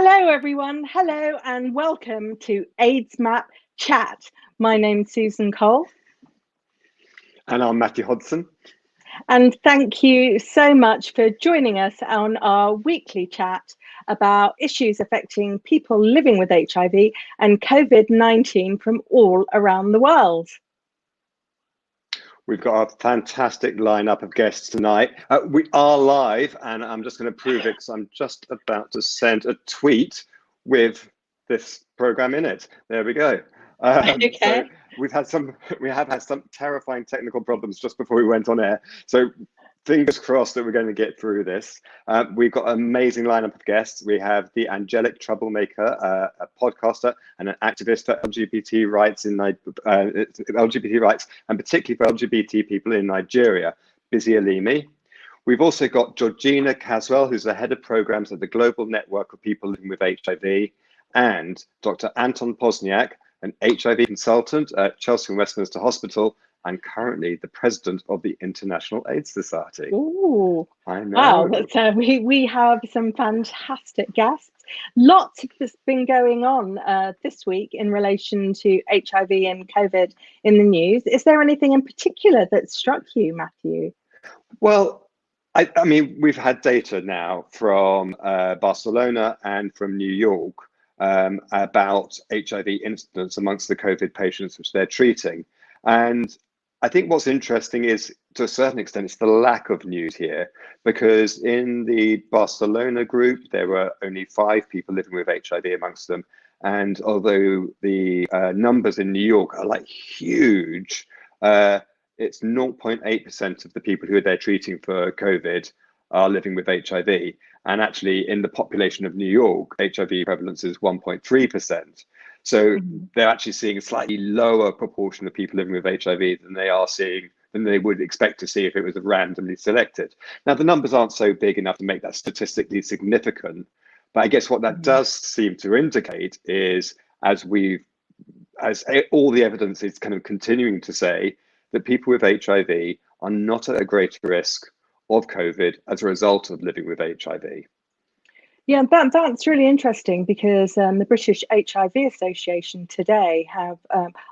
Hello, everyone. Hello, and welcome to aidsmapCHAT. My name's Susan Cole. And I'm Matthew Hodson. And thank you so much for joining us on our weekly chat about issues affecting people living with HIV and COVID-19 from all around the world. We've got a fantastic lineup of guests tonight. We are live, and I'm just going to prove it because I'm just about to send a tweet with this program in it. There we go. Okay. So we have had some terrifying technical problems just before we went on air. So fingers crossed that we're going to get through this. We've got an amazing lineup of guests. We have the angelic troublemaker, a podcaster and an activist for LGBT rights LGBT rights, and particularly for LGBT people in Nigeria, Bisi Alimi. We've also got Georgina Caswell, who's the head of programs of the Global Network of People Living with HIV, and Dr. Anton Pozniak, an HIV consultant at Chelsea and Westminster Hospital, and currently the president of the International AIDS Society. Ooh, I know. Wow, we have some fantastic guests. Lots has been going on this week in relation to HIV and COVID in the news. Is there anything in particular that struck you, Matthew? Well, I mean, we've had data now from Barcelona and from New York about HIV incidence amongst the COVID patients which they're treating. And I think what's interesting is, to a certain extent, it's the lack of news here, because in the Barcelona group, there were only 5 people living with HIV amongst them. And although the numbers in New York are like huge, it's 0.8% of the people who are there treating for COVID are living with HIV. And actually, in the population of New York, HIV prevalence is 1.3%. So they're actually seeing a slightly lower proportion of people living with HIV than they would expect to see if it was randomly selected. Now, the numbers aren't so big enough to make that statistically significant, but I guess what that does seem to indicate is, as all the evidence is kind of continuing to say, that people with HIV are not at a greater risk of COVID as a result of living with HIV. Yeah, that's really interesting, because the British HIV Association today have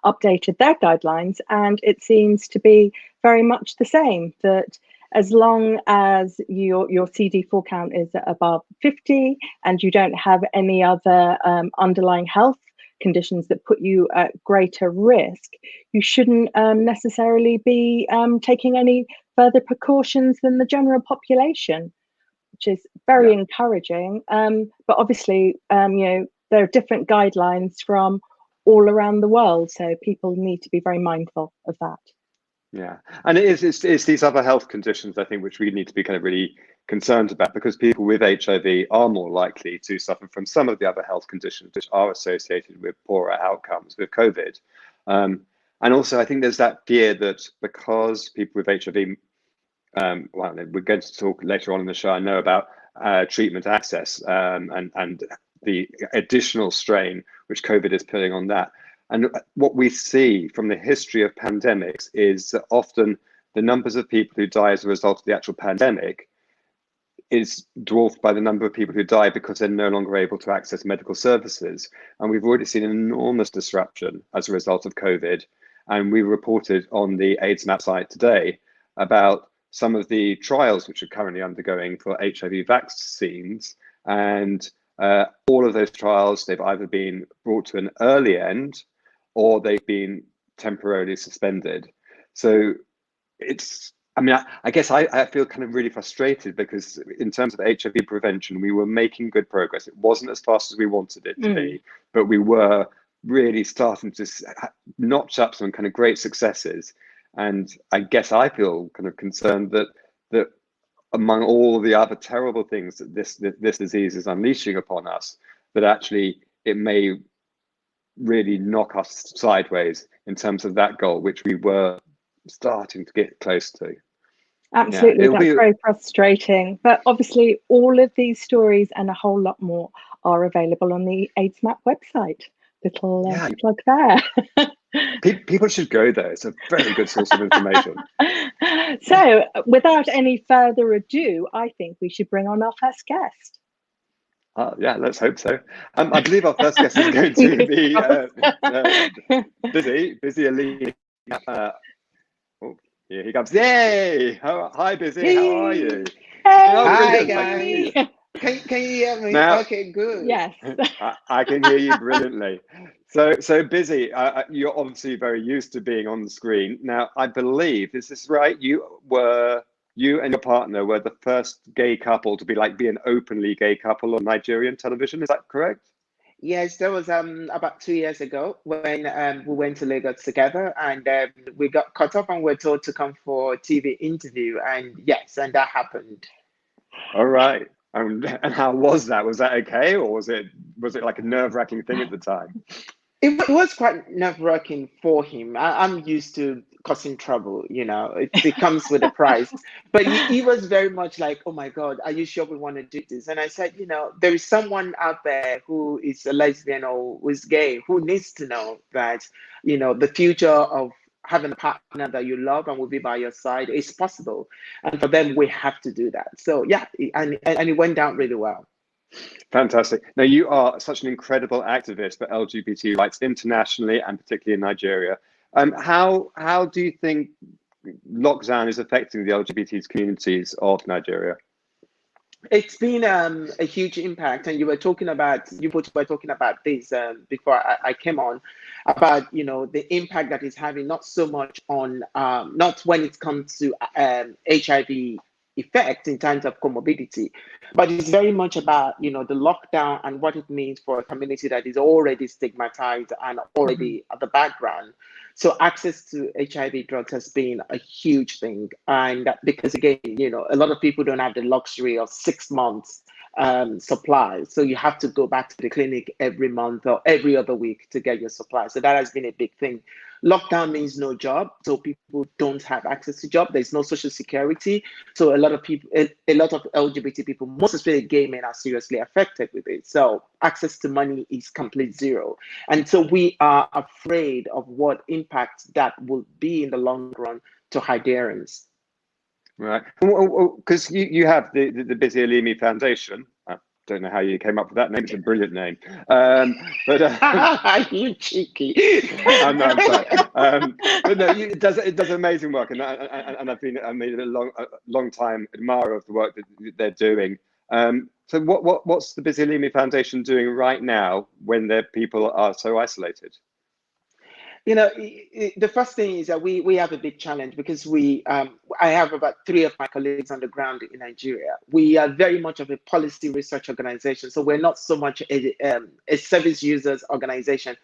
updated their guidelines, and it seems to be very much the same, that as long as your CD4 count is above 50 and you don't have any other underlying health conditions that put you at greater risk, you shouldn't necessarily be taking any further precautions than the general population, which is very encouraging. But obviously, there are different guidelines from all around the world, so people need to be very mindful of that. Yeah, and it's these other health conditions, I think, which we need to be kind of really concerned about, because people with HIV are more likely to suffer from some of the other health conditions which are associated with poorer outcomes with COVID. And also, I think there's that fear that because people with HIV, well, we're going to talk later on in the show, I know, about treatment access and the additional strain which COVID is putting on that. And what we see from the history of pandemics is that often the numbers of people who die as a result of the actual pandemic is dwarfed by the number of people who die because they're no longer able to access medical services. And we've already seen an enormous disruption as a result of COVID. And we reported on the aidsmap site today about some of the trials which are currently undergoing for HIV vaccines. And all of those trials, they've either been brought to an early end or they've been temporarily suspended. So it's, I mean, I guess I feel kind of really frustrated, because in terms of HIV prevention, we were making good progress. It wasn't as fast as we wanted it to be, but we were really starting to notch up some kind of great successes. And I guess I feel kind of concerned that among all the other terrible things that this disease is unleashing upon us, that actually it may really knock us sideways in terms of that goal, which we were starting to get close to. Absolutely, yeah, that's very frustrating. But obviously, all of these stories and a whole lot more are available on the aidsmap website. Little plug there. People should go there. It's a very good source of information. So, without any further ado, I think we should bring on our first guest. Yeah, let's hope so. I believe our first guest is going to be Bisi Alimi. Oh, here he comes. Yay! Hi, Bisi. How are you? Hey, Oh, Hi brilliant. I can hear guys. you. Can you hear me? Now, Okay, good. yes. I can hear you brilliantly. So Bisi, you're obviously very used to being on the screen. Now, I believe, is this right? You and your partner were the first gay couple to be an openly gay couple on Nigerian television. Is that correct? Yes, that was about 2 years ago when we went to Lagos together, and we got caught up and we're told to come for a TV interview, and yes, and that happened. All right. And how was that? Was that okay, or was it like a nerve-wracking thing at the time? It was quite nerve-wracking for him. I'm used to causing trouble, it comes with a price. But he was very much like, oh my God, are you sure we want to do this? And I said, there is someone out there who is a lesbian or who is gay who needs to know that, the future of having a partner that you love and will be by your side is possible. And for them, we have to do that. So yeah, and it went down really well. Fantastic. Now, you are such an incredible activist for LGBT rights internationally and particularly in Nigeria. How do you think lockdown is affecting the LGBT communities of Nigeria? It's been a huge impact, and you were talking about this before I came on about the impact that it's having, not so much on not when it comes to HIV effect in terms of comorbidity, but it's very much about the lockdown and what it means for a community that is already stigmatized and already at the background. So access to HIV drugs has been a huge thing. And because again, a lot of people don't have the luxury of 6 months supply. So you have to go back to the clinic every month or every other week to get your supply. So that has been a big thing. Lockdown means no job. So people don't have access to job. There's no social security. So a lot of people, a lot of LGBT people, most especially gay men, are seriously affected with it. So access to money is complete zero. And so we are afraid of what impact that will be in the long run to Hydarians. Right, because you have the Bisi Alimi Foundation. I don't know how you came up with that name. It's a brilliant name. You cheeky. I'm sorry. But no, it does amazing work, and I've been a long time admirer of the work that they're doing. So what's the Bisi Alimi Foundation doing right now when their people are so isolated? The first thing is that we have a big challenge because I have about 3 of my colleagues on the ground in Nigeria. We are very much of a policy research organization, so we're not so much a service users organization.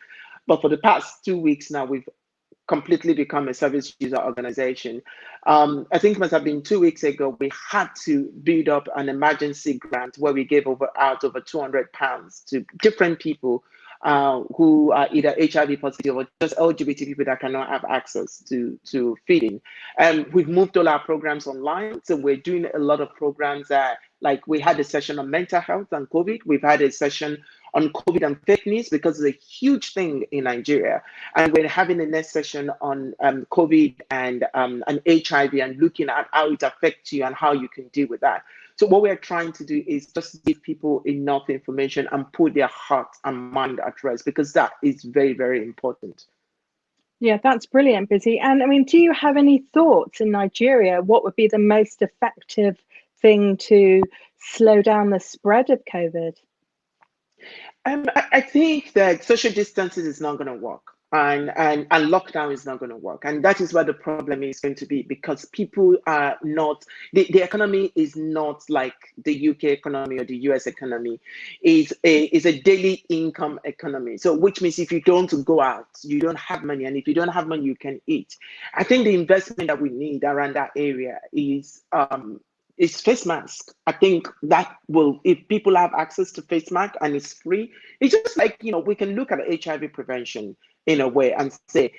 But for the past 2 weeks now, we've completely become a service user organization. I think it must have been 2 weeks ago, we had to build up an emergency grant where we gave out over £200 to different people who are either HIV positive or just LGBT people that cannot have access to feeding. And we've moved all our programs online. So we're doing a lot of programs like we had a session on mental health and COVID. We've had a session on COVID and fake news because it's a huge thing in Nigeria. And we're having a next session on COVID and HIV and looking at how it affects you and how you can deal with that. So what we're trying to do is just give people enough information and put their heart and mind at rest, because that is very, very important. Yeah, that's brilliant, Bisi. And I mean, do you have any thoughts in Nigeria? What would be the most effective thing to slow down the spread of COVID? I think that social distancing is not going to work. And lockdown is not going to work. And that is where the problem is going to be, because people are not, the economy is not like the UK economy or the US economy. Is a daily income economy. So which means if you don't go out, you don't have money. And if you don't have money, you can eat. I think the investment that we need around that area is face mask. I think that will, if people have access to face mask and it's free, it's just like, we can look at HIV prevention in a way and say,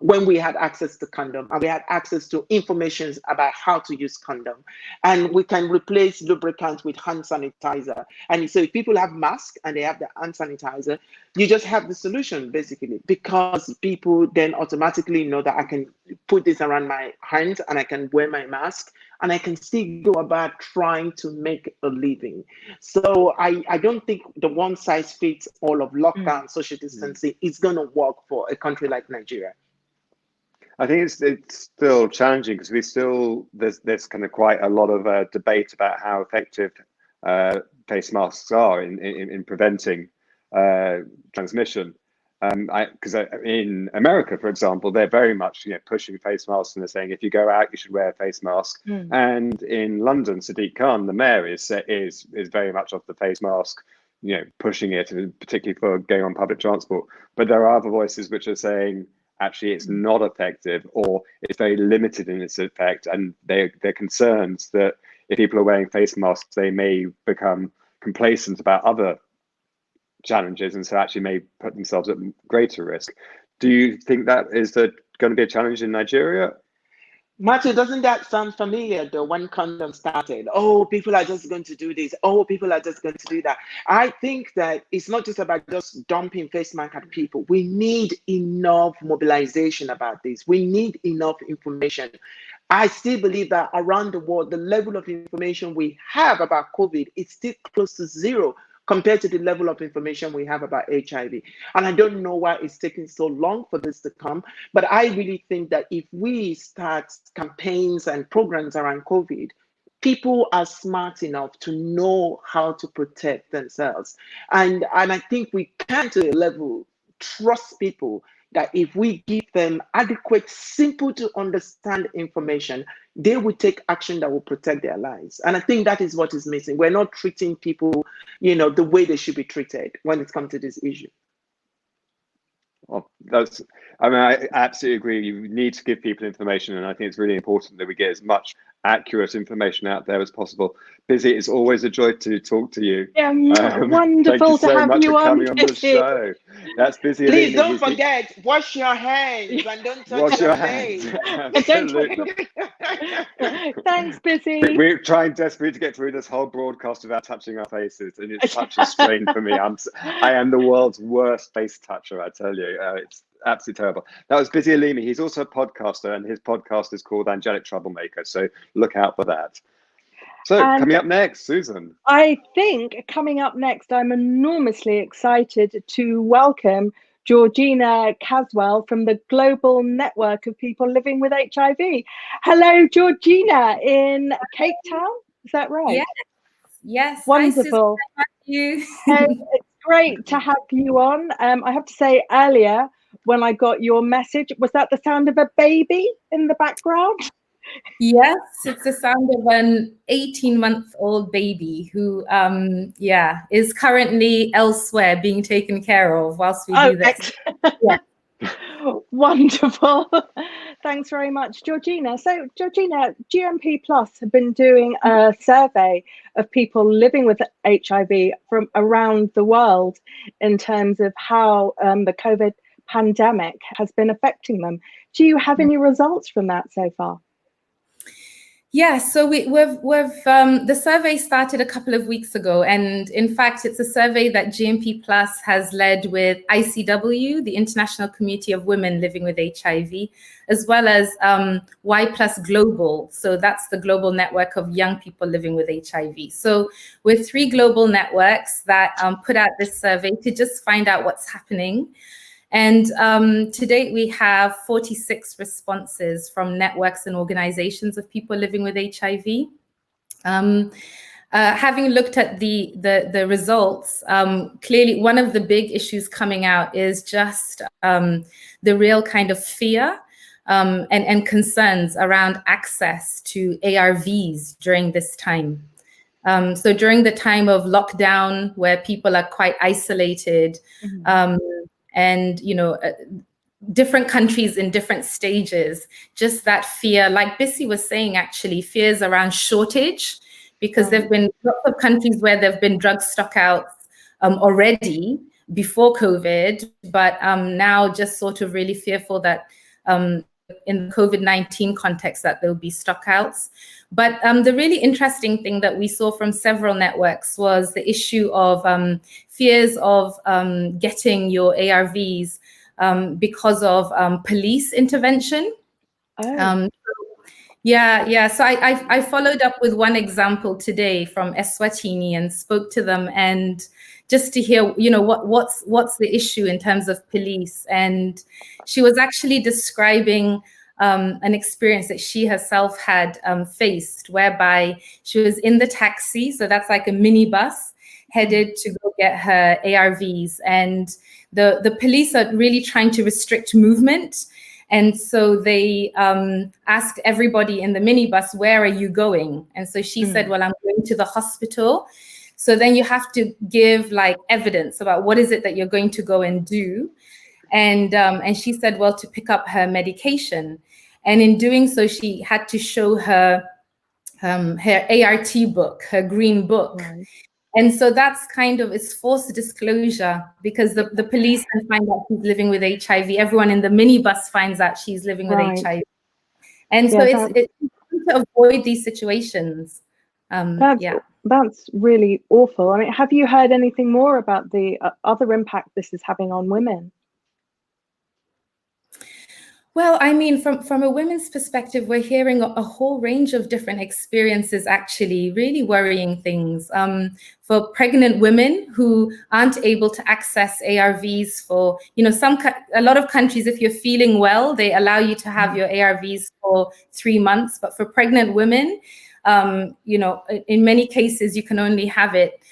when we had access to condom and we had access to information about how to use condom, and we can replace lubricants with hand sanitizer. And so if people have masks and they have the hand sanitizer, you just have the solution basically, because people then automatically know that I can put this around my hands and I can wear my mask and I can still go about trying to make a living. So I don't think the one size fits all of lockdown, social distancing is going to work for a country like Nigeria. I think it's still challenging because there's kind of quite a lot of debate about how effective face masks are in preventing transmission. Because in America, for example, they're very much pushing face masks, and they're saying if you go out, you should wear a face mask. And in London, Sadiq Khan, the mayor, is very much off the face mask, pushing it, particularly for going on public transport. But there are other voices which are saying actually it's not effective, or it's very limited in its effect, and they're concerned that if people are wearing face masks, they may become complacent about other challenges, and so actually may put themselves at greater risk. Do you think that is going to be a challenge in Nigeria? Matthew, doesn't that sound familiar though? When condom started, oh, people are just going to do this. Oh, people are just going to do that. I think that it's not just about just dumping face mask at people. We need enough mobilization about this. We need enough information. I still believe that around the world, the level of information we have about COVID is still close to zero compared to the level of information we have about HIV. And I don't know why it's taking so long for this to come, but I really think that if we start campaigns and programs around COVID, people are smart enough to know how to protect themselves. And I think we can, to a level, trust people that if we give them adequate, simple to understand information, they will take action that will protect their lives. And I think that is what is missing. We're not treating people, the way they should be treated when it comes to this issue. Well, I absolutely agree. You need to give people information, and I think it's really important that we get as much accurate information out there as possible. Bisi, it's always a joy to talk to you. Yeah, wonderful to have you on the show. That's Bisi. Please don't forget, wash your hands and don't touch your face. Absolutely. Thanks, Bisi. We're trying desperately to get through this whole broadcast without touching our faces, and it's such a strain for me. I am the world's worst face toucher, I tell you. It's absolutely terrible. That was Bisi Alimi. He's also a podcaster, and his podcast is called Angelic Troublemaker, so look out for that. So coming up next, Susan. I think coming up next, I'm enormously excited to welcome Georgina Caswell from the Global Network of People Living with HIV. Hello, Georgina in Cape Town. Is that right? Yes. Wonderful. Hi, Susan. It's great to have you on. I have to say, earlier when I got your message, was that the sound of a baby in the background? Yes, it's the sound of an 18-month-old baby who, is currently elsewhere being taken care of whilst we do this. Yeah. Wonderful. Thanks very much, Georgina. So, Georgina, GMP Plus have been doing a survey of people living with HIV from around the world in terms of how the COVID pandemic has been affecting them. Do you have any results from that so far? Yeah, so we've the survey started a couple of weeks ago, and in fact, it's a survey that GMP Plus has led with ICW, the International Community of Women Living with HIV, as well as Y Plus Global. So that's the global network of young people living with HIV. So we're 3 global networks that put out this survey to just find out what's happening. And to date, we have 46 responses from networks and organizations of people living with HIV. Having looked at the results, clearly one of the big issues coming out is just the real kind of fear and concerns around access to ARVs during this time. So during the time of lockdown, where people are quite isolated, and different countries in different stages, just that fear, like Bisi was saying, actually fears around shortage, because there've been lots of countries where there've been drug stockouts already before COVID, but now just sort of really fearful that in the COVID-19 context that there'll be stockouts. But the really interesting thing that we saw from several networks was the issue of fears of getting your ARVs because of police intervention. Yeah. So I followed up with one example today from Eswatini and spoke to them, and just to hear, what's the issue in terms of police. And she was actually describing an experience that she herself had faced, whereby she was in the taxi, so that's like a minibus, headed to go get her ARVs, and the police are really trying to restrict movement. And so they asked everybody in the minibus, where are you going? And so she said, well, I'm going to the hospital. So then you have to give like evidence about what is it that you're going to go and do. And she said, well, to pick up her medication. And in doing so, she had to show her ART book, her green book. Right. And so that's kind of, it's forced disclosure, because the police can find out she's living with HIV. Everyone in the minibus finds out she's living with HIV. And so it's to avoid these situations. That's really awful. I mean, have you heard anything more about the other impact this is having on women? Well, I mean, from a women's perspective, we're hearing a whole range of different experiences, actually, really worrying things. For pregnant women who aren't able to access ARVs for, a lot of countries, if you're feeling well, they allow you to have your ARVs for 3 months. But for pregnant women, in many cases, you can only have it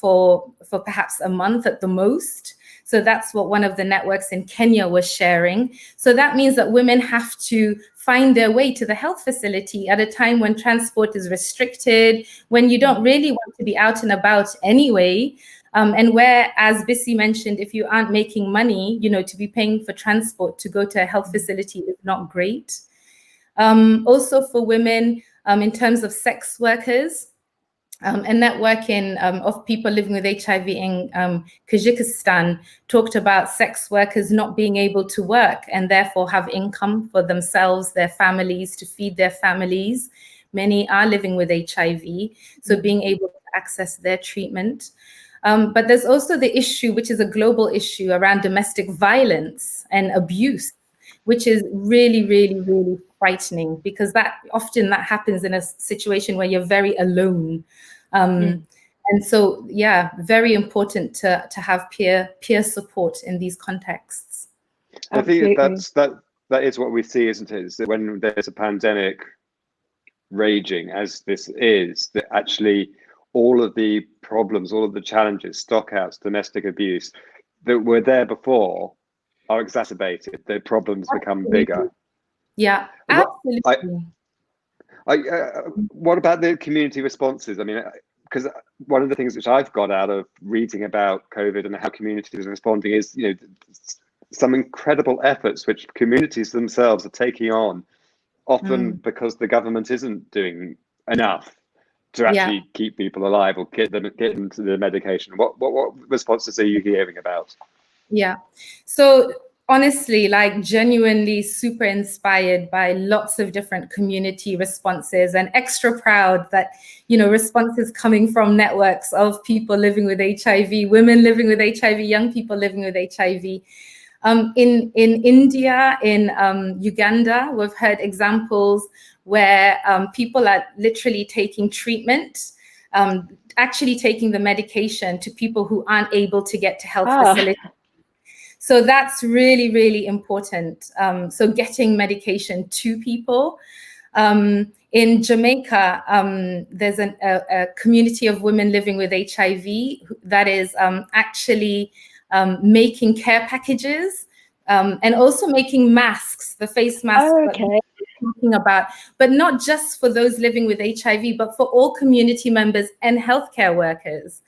for perhaps a month at the most. So that's what one of the networks in Kenya was sharing. So that means that women have to find their way to the health facility at a time when transport is restricted, when you don't really want to be out and about anyway. And where, as Bisi mentioned, if you aren't making money, to be paying for transport to go to a health facility is not great. Also for women, in terms of sex workers, a network of people living with HIV in Kyrgyzstan talked about sex workers not being able to work and therefore have income for themselves, their families, to feed their families. Many are living with HIV, so being able to access their treatment. But there's also the issue, which is a global issue, around domestic violence and abuse, which is really, really, really frightening, because that happens in a situation where you're very alone. And so, very important to have peer support in these contexts. Absolutely. I think that is what we see, isn't it? Is that when there's a pandemic raging, as this is, that actually all of the problems, all of the challenges, stockouts, domestic abuse that were there before are exacerbated. The problems become bigger. Yeah, absolutely. What about the community responses? I mean, because one of the things which I've got out of reading about COVID and how communities are responding is, some incredible efforts which communities themselves are taking on, often because the government isn't doing enough to actually keep people alive or get them to the medication. What responses are you hearing about? Yeah, so honestly, genuinely super inspired by lots of different community responses, and extra proud that, responses coming from networks of people living with HIV, women living with HIV, young people living with HIV. In India, in Uganda, we've heard examples where people are literally taking treatment, actually taking the medication to people who aren't able to get to health facilities. So that's really, really important. So getting medication to people. In Jamaica, there's a community of women living with HIV that is actually making care packages and also making masks, the face masks that we're talking about, but not just for those living with HIV, but for all community members and healthcare workers.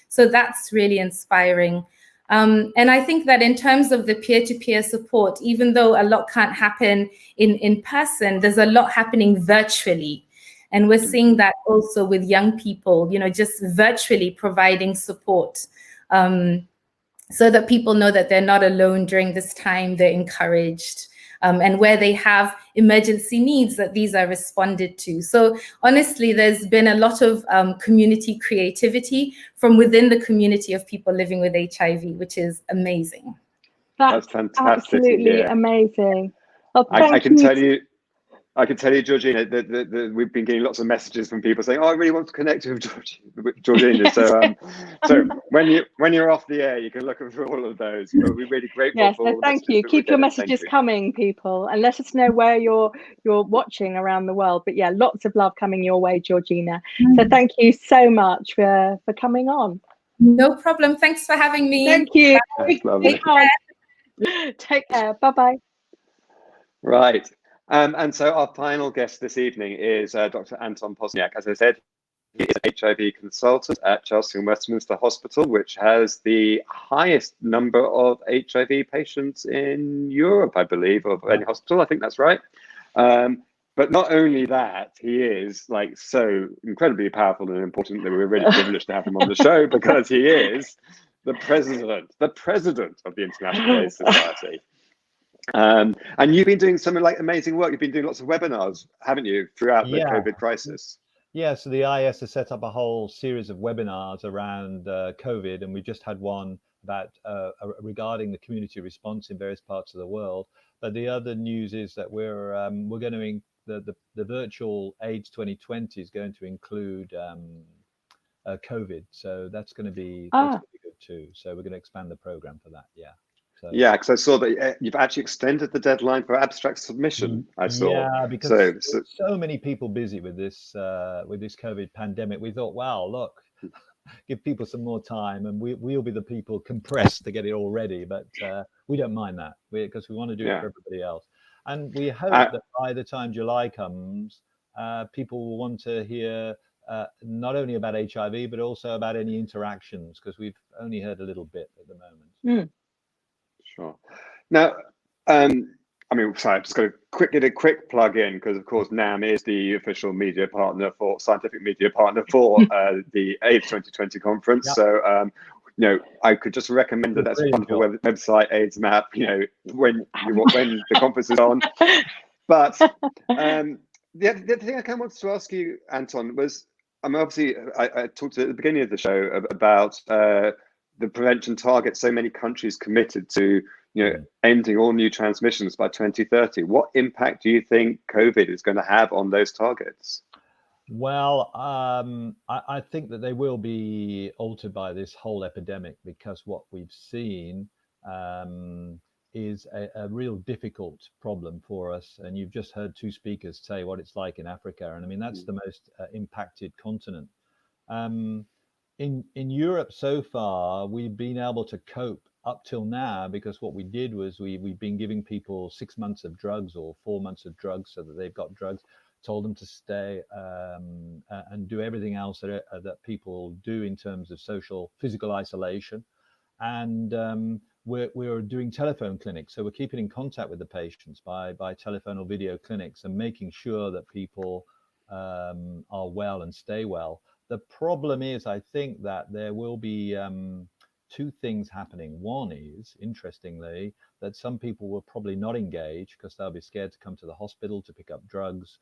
So that's really inspiring. And I think that in terms of the peer-to-peer support, even though a lot can't happen in person, there's a lot happening virtually. And we're seeing that also with young people, just virtually providing support so that people know that they're not alone during this time, they're encouraged. And where they have emergency needs, that these are responded to. So honestly, there's been a lot of community creativity from within the community of people living with HIV, which is amazing. That's fantastic. Absolutely amazing. Well, I can tell you, I can tell you, Georgina, we've been getting lots of messages from people saying, "Oh, I really want to connect with Georgina." Yes. So when you're off the air, you can look through all of those. But we're really grateful Yes, for so all the thank messages you. that we're Keep your getting. Thank messages you. coming, people, and let us know where you're watching around the world. But yeah, lots of love coming your way, Georgina. So thank you so much for coming on. No problem. Thanks for having me. Thank you. That's lovely. Take care. Bye-bye. Right. And so our final guest this evening is Dr. Anton Pozniak. As I said, he is an HIV consultant at Chelsea and Westminster Hospital, which has the highest number of HIV patients in Europe, I believe, of any hospital. I think that's right. But not only that, he is like so incredibly powerful and important that we're really privileged to have him on the show, because he is the president of the International AIDS Society. And you've been doing some like amazing work. You've been doing lots of webinars, haven't you, throughout the COVID crisis? Yeah, so the IS has set up a whole series of webinars around COVID, and we just had one about regarding the community response in various parts of the world. But the other news is that we're going to the virtual AIDS 2020 is going to include COVID, so that's going to be good too. So we're going to expand the program for that. Yeah. So, yeah, because I saw that you've actually extended the deadline for abstract submission. I saw. Yeah, because so many people busy with this COVID pandemic. We thought, wow, look, give people some more time, and we'll be the people compressed to get it all ready. But we don't mind that, because we want to do it for everybody else. And we hope that by the time July comes, people will want to hear not only about HIV, but also about any interactions, because we've only heard a little bit at the moment. Sure. Now, I mean, sorry, I'm just going to get a quick plug in, because of course NAM is the official media partner scientific media partner for the AIDS 2020 conference. Yep. So, you know, I could just recommend that. That's a wonderful website, aidsmap. You know, when the conference is on. But the other thing I kind of wanted to ask you, Anton, was, I mean, obviously, I talked at the beginning of the show about the prevention target. So many countries committed to, you know, ending all new transmissions by 2030. What impact do you think COVID is going to have on those targets? Well, I think that they will be altered by this whole epidemic, because what we've seen is a real difficult problem for us. And you've just heard two speakers say what it's like in Africa. And I mean, that's the most impacted continent. In Europe so far, we've been able to cope up till now, because what we did was we've been giving people 6 months of drugs or 4 months of drugs, so that they've got drugs, told them to stay and do everything else that people do in terms of physical isolation. And we're doing telephone clinics, so we're keeping in contact with the patients by telephone or video clinics, and making sure that people are well and stay well. The problem is, I think that there will be two things happening. One is, interestingly, that some people will probably not engage because they'll be scared to come to the hospital to pick up drugs.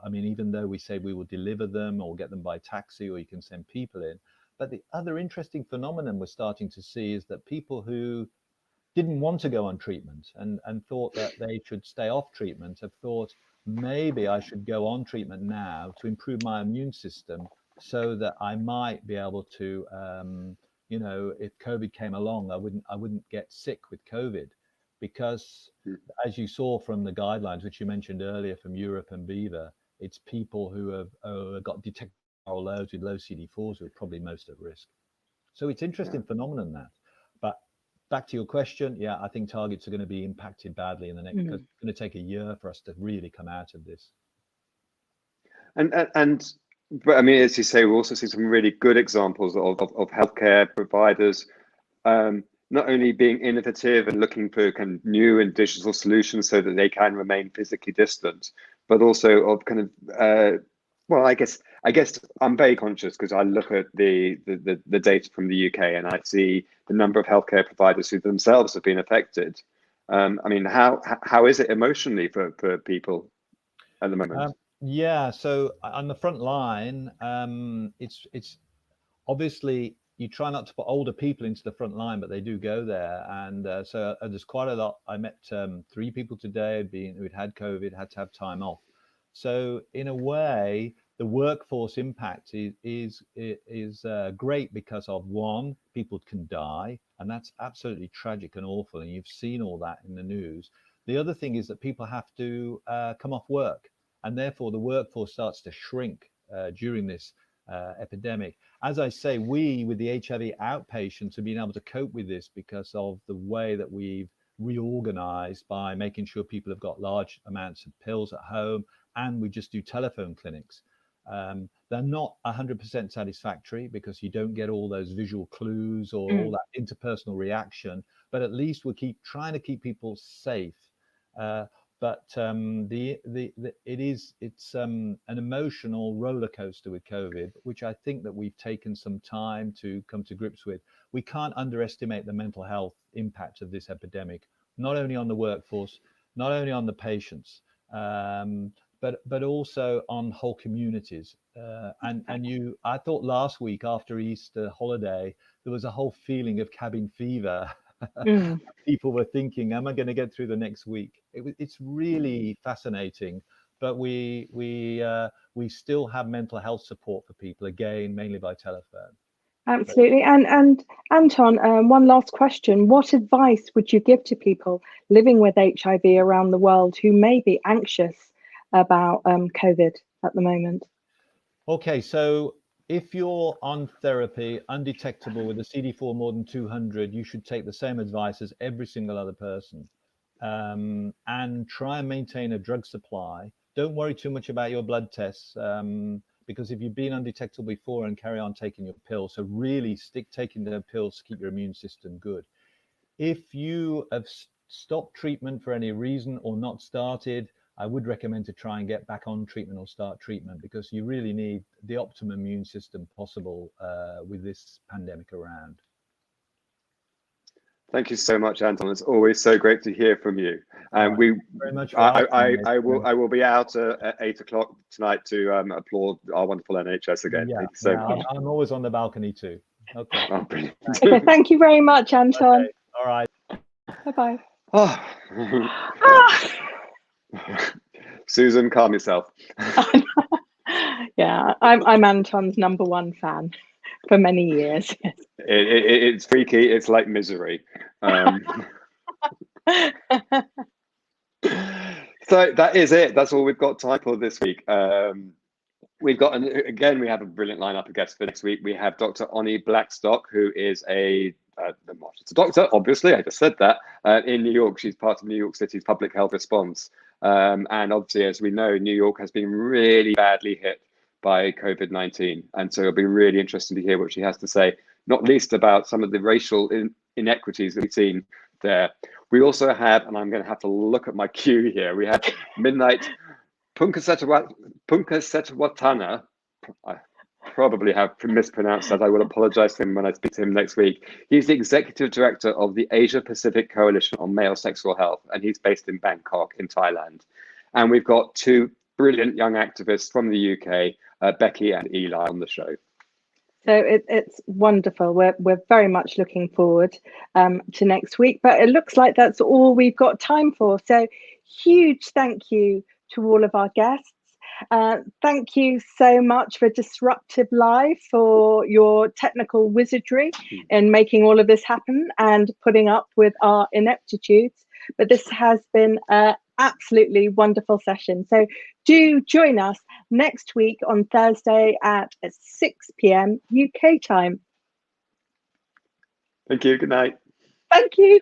I mean, even though we say we will deliver them or get them by taxi, or you can send people in. But the other interesting phenomenon we're starting to see is that people who didn't want to go on treatment and thought that they should stay off treatment have thought, maybe I should go on treatment now to improve my immune system, so that I might be able to, you know, if COVID came along, I wouldn't get sick with COVID. Because as you saw from the guidelines, which you mentioned earlier from Europe and Viva, it's people who have got detectable loads with low CD4s who are probably most at risk. So it's interesting phenomenon that. But back to your question, yeah, I think targets are going to be impacted badly in the next, because it's going to take a year for us to really come out of this. But I mean, as you say, we also see some really good examples of healthcare providers not only being innovative and looking for kind of new and digital solutions so that they can remain physically distant, but also of kind of well, I guess I'm very conscious, because I look at the data from the UK and I see the number of healthcare providers who themselves have been affected. I mean, how is it emotionally for people at the moment? Yeah, so on the front line, it's obviously, you try not to put older people into the front line, but they do go there. And so there's quite a lot. I met 3 people today who'd had COVID, had to have time off. So in a way, the workforce impact is great because of, one, people can die, and that's absolutely tragic and awful, and you've seen all that in the news. The other thing is that people have to come off work, and therefore the workforce starts to shrink during this epidemic. As I say, we with the HIV outpatients have been able to cope with this because of the way that we've reorganized by making sure people have got large amounts of pills at home, and we just do telephone clinics. They're not 100% satisfactory because you don't get all those visual clues or all that interpersonal reaction, but at least we keep trying to keep people safe. But it's an emotional roller coaster with COVID, which I think that we've taken some time to come to grips with. We can't underestimate the mental health impact of this epidemic, not only on the workforce, not only on the patients, but also on whole communities. I thought last week after Easter holiday, there was a whole feeling of cabin fever. People were thinking, am I going to get through the next week? It's really fascinating, but we still have mental health support for people, again, mainly by telephone. Absolutely. And Anton, one last question. What advice would you give to people living with HIV around the world who may be anxious about COVID at the moment? Okay, so if you're on therapy, undetectable with a CD4 more than 200, you should take the same advice as every single other person, and try and maintain a drug supply. Don't worry too much about your blood tests, because if you've been undetectable before, and carry on taking your pills, so really stick taking the pills to keep your immune system good. If you have stopped treatment for any reason or not started, I would recommend to try and get back on treatment or start treatment, because you really need the optimum immune system possible with this pandemic around. Thank you so much, Anton. It's always so great to hear from you. And I will be out at 8 o'clock tonight to applaud our wonderful NHS again. Yeah, Thank you so much. I'm always on the balcony too. Okay. Oh, brilliant. Okay, thank you very much, Anton. Okay. All right. Bye-bye. Oh. Susan, calm yourself. Yeah, I'm Anton's #1 fan for many years. It's freaky. It's like misery. So that is it. That's all we've got time for this week. We've got, again, we have a brilliant lineup of guests for next week. We have Dr. Oni Blackstock, who is a doctor, obviously, I just said that, in New York. She's part of New York City's public health response. And obviously, as we know, New York has been really badly hit by COVID-19. And so it'll be really interesting to hear what she has to say, not least about some of the racial inequities that we've seen there. We also have, and I'm going to have to look at my queue here, we have Midnight Punkasetwatana. I probably have mispronounced that. I will apologize to him when I speak to him next week. He's the executive director of the Asia Pacific Coalition on Male Sexual Health, and he's based in Bangkok in Thailand. And we've got two brilliant young activists from the UK, Becky and Eli, on the show. So it's wonderful. We're very much looking forward to next week, but it looks like that's all we've got time for. So huge thank you to all of our guests. Thank you so much for Disruptive Live for your technical wizardry in making all of this happen and putting up with our ineptitudes. But this has been an absolutely wonderful session. So do join us next week on Thursday at 6 p.m. UK time. Thank you. Good night. Thank you.